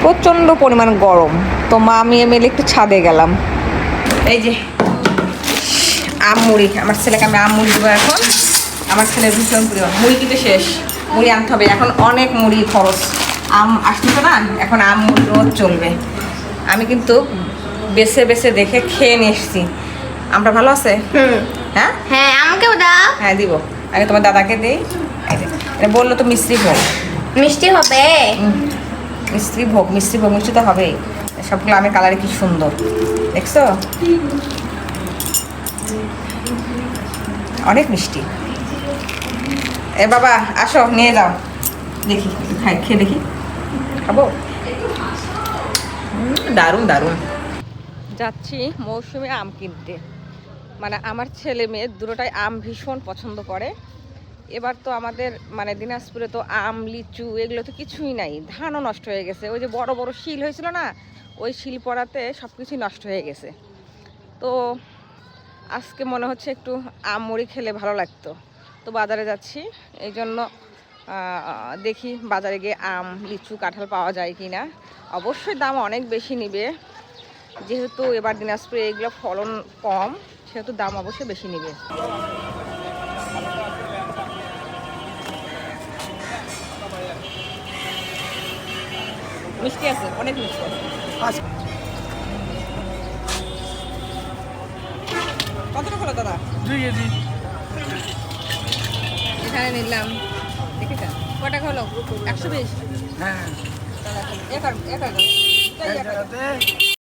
প্রচণ্ড পরিমাণ গরম। তো মা আমি মিলে একটু ছাদে গেলাম। এই যে আম মুড়ি, আমার ছেলেকে আমি আম মুড়ি দেবো এখন। আমার ছেলের ভীষণ প্রিয়। মুড়ি কিন্তু শেষ, মুড়ি আনতে হবে এখন, অনেক মুড়ি খরচ। আম আসতেছে না, এখন আম মুড়ি রোজ চলবে। আমি কিন্তু বেছে বেছে দেখে খেয়ে নিয়ে এসেছি। আমটা ভালো আছে? হ্যাঁ হ্যাঁ, আমাকেও দাও। হ্যাঁ দিব। আগে তোমার দাদাকে দিই। এটা বললো তো মিষ্টি ভোগ। মিষ্টি হবে? মিষ্টি ভোগ, মিষ্টি ভোগ, মিষ্টি তো হবেই। সবগুলো আমের কালারে কি সুন্দর দেখছো, অনেক মিষ্টি। এ বাবা আসো নিয়ে যাও, দেখি খাই, খেয়ে দেখি, খাবো। দারুণ দারুণ। যাচ্ছি মৌসুমে আম কিনতে। মানে আমার ছেলে মেয়ে দুটোটাই আম ভীষণ পছন্দ করে। এবার তো আমাদের মানে দিনাজপুরে তো আম লিচু এগুলো তো কিছুই নাই, ধানও নষ্ট হয়ে গেছে। ওই যে বড় বড় শিল হয়েছিল না, ওই শিল পড়াতে সব কিছুই নষ্ট হয়ে গেছে। তো আজকে মনে হচ্ছে একটু আম মুড়ি খেলে ভালো লাগতো। তো বাজারে যাচ্ছি, এই জন্য দেখি বাজারে গিয়ে আম লিচু কাঁঠাল পাওয়া যায় কি না। অবশ্যই দাম অনেক বেশি নিবে, যেহেতু এবার দিনাজপুরে এগুলো ফলন কম, সেহেতু দাম অবশ্যই বেশি নিবে। মিষ্টি আছে, অনেক মিষ্টি আছে। কতটা হলো দাদা? 2 কেজি। এখানে নিলাম, দেখেছেন কটা হলো? 120। হ্যাঁ, এক